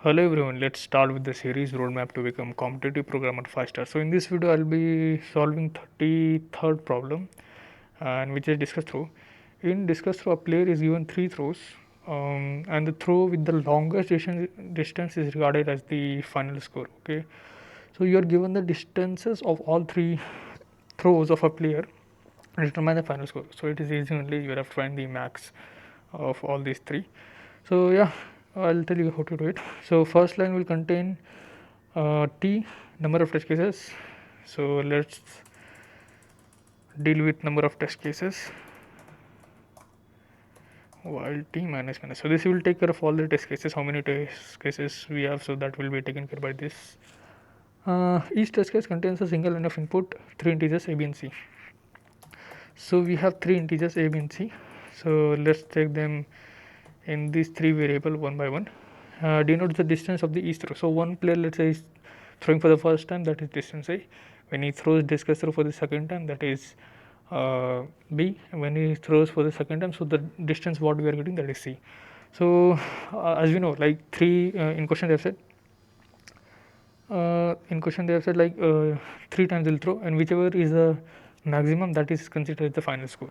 Hello everyone, let's start with the series roadmap to become competitive programmer faster. So in this video I'll be solving 33rd problem and which is discuss throw. In discuss throw a player is given 3 throws and the throw with the longest distance is regarded as the final score. Okay, so you are given the distances of all 3 throws of a player and determine the final score. So it is easy only, you have to find the max of all these 3. So yeah, I'll tell you how to do it. So first line will contain t number of test cases. So let's deal with number of test cases while t minus minus. So this will take care of all the test cases, how many test cases we have, so that will be taken care by this. Each test case contains a single line of input, 3 integers a, b and c. So we have 3 integers a, b and c. So let's take them in these 3 variable one by one. Denotes the distance of the each throw. So one player, let's say, is throwing for the first time, that is distance a. When he throws discus throw for the second time, that is b. When he throws for the second time, so the distance what we are getting, that is c. So as we know, like in question they have said, like 3 times they'll throw, and whichever is the maximum, that is considered as the final score.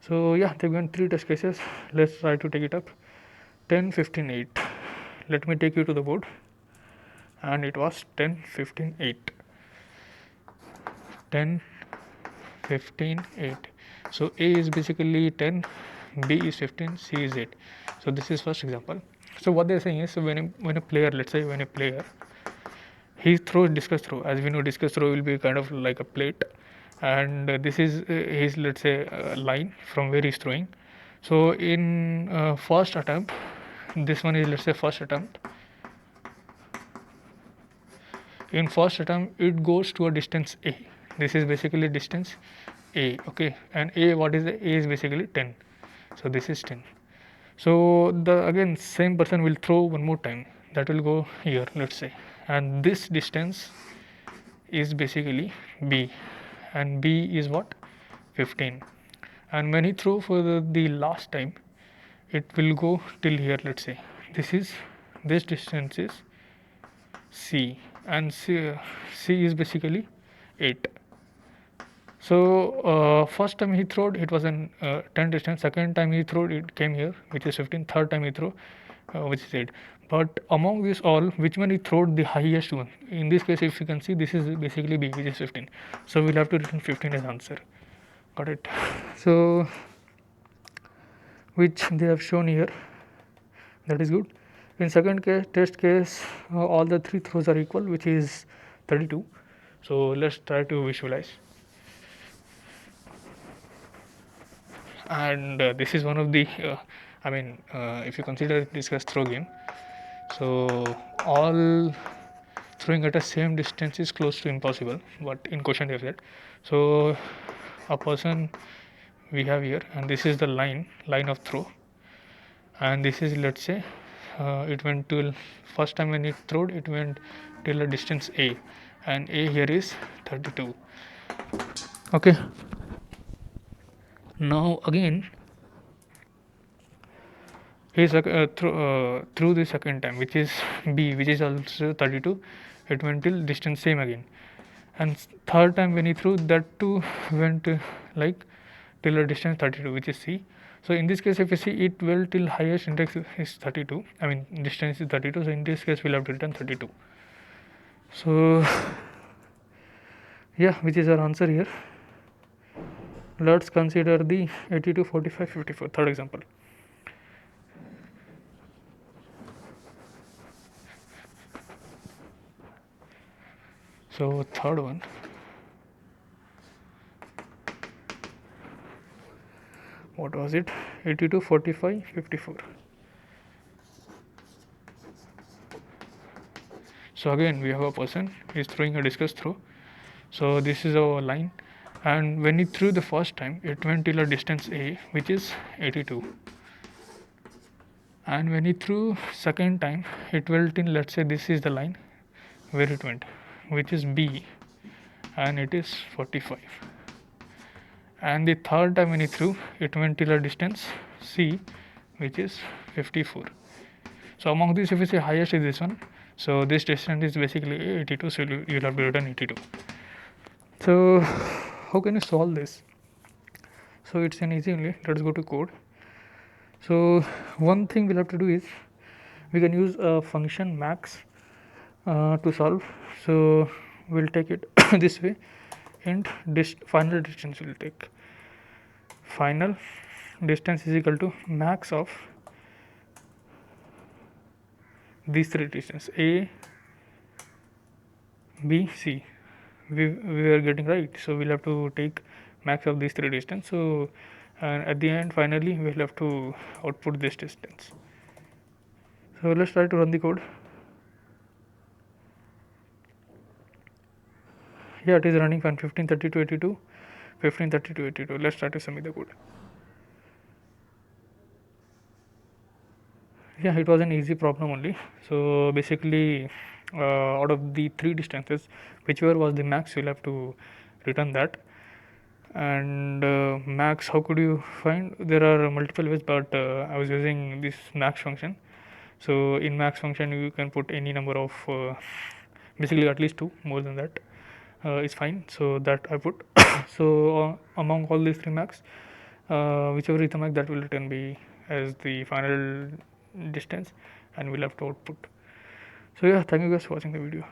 So yeah, they've given 3 test cases. Let's try to take it up. 10, 15, 8. Let me take you to the board, and it was 10, 15, 8. 10, 15, 8. So a is basically 10, b is 15, c is 8. So this is first example. So what they're saying is, so when a player, let's say when a player, he throws discus throw. As we know, discus throw will be kind of like a plate, and this is his, let's say, line from where he's throwing. So in first attempt, this one is, let's say, first attempt. In first attempt, it goes to a distance a. This is basically distance a. Okay, and a, what is the a is basically 10. So this is 10. So the again same person will throw one more time. That will go here, let's say, and this distance is basically b, and b is what, 15. And when he throw for the last time, it will go till here, let's say. This distance is c, and c is basically 8. So first time he throwed, it was an 10 distance. Second time he throwed, it came here, which is 15. Third time he threw, which is 8. But among this all, which one he throwed the highest one? In this case, if you can see, this is basically b, which is 15. So we'll have to return 15 as answer. Got it? So which they have shown here, that is good. In second case, test case, all the 3 throws are equal, which is 32. So let's try to visualize. And this is one of the if you consider discus throw game, so all throwing at the same distance is close to impossible, but in question they have said. So a person we have here, and this is the line of throw, and this is, let's say, it went to first time when it throwed, it went till a distance a, and a here is 32. Okay, now again he through the second time, which is b, which is also 32. It went till distance same again, and third time when he threw, that too went like till a distance 32, which is c. So in this case, if you see, it will till highest index is 32, distance is 32. So in this case we'll have to return 32. So yeah, which is our answer here. Let's consider the 82, 45, 54, third example. So third one, what was it? 82, 45, 54. So again we have a person is throwing a discus throw. So this is our line, and when he threw the first time, it went till a distance a, which is 82. And when he threw second time, it went in, let's say, this is the line where it went, which is b, and it is 45. And the third time when he threw, it went till a distance c, which is 54. So among these, if you say highest is this one, so this distance is basically 82, so you'll have to return 82. So how can you solve this? So it's an easy only. Let's go to code. So one thing we'll have to do is we can use a function max to solve. So we'll take it this way, and final distance will take final distance is equal to max of these three distance A, B, C. We are getting right, so we'll have to take max of these three distance. So and at the end finally we'll have to output this distance. So let's try to run the code. Yeah, it is running from 1530 to 82, 1530 to 82. Let's try to submit the code. Yeah, it was an easy problem only. So basically out of the three distances, whichever was the max, you'll have to return that. And max, how could you find? There are multiple ways, but I was using this max function. So in max function you can put any number of basically at least two, more than that is fine. So that I put. So among all these three max, whichever is the max, that will return be as the final distance, and we'll have to output. So yeah, thank you guys for watching the video.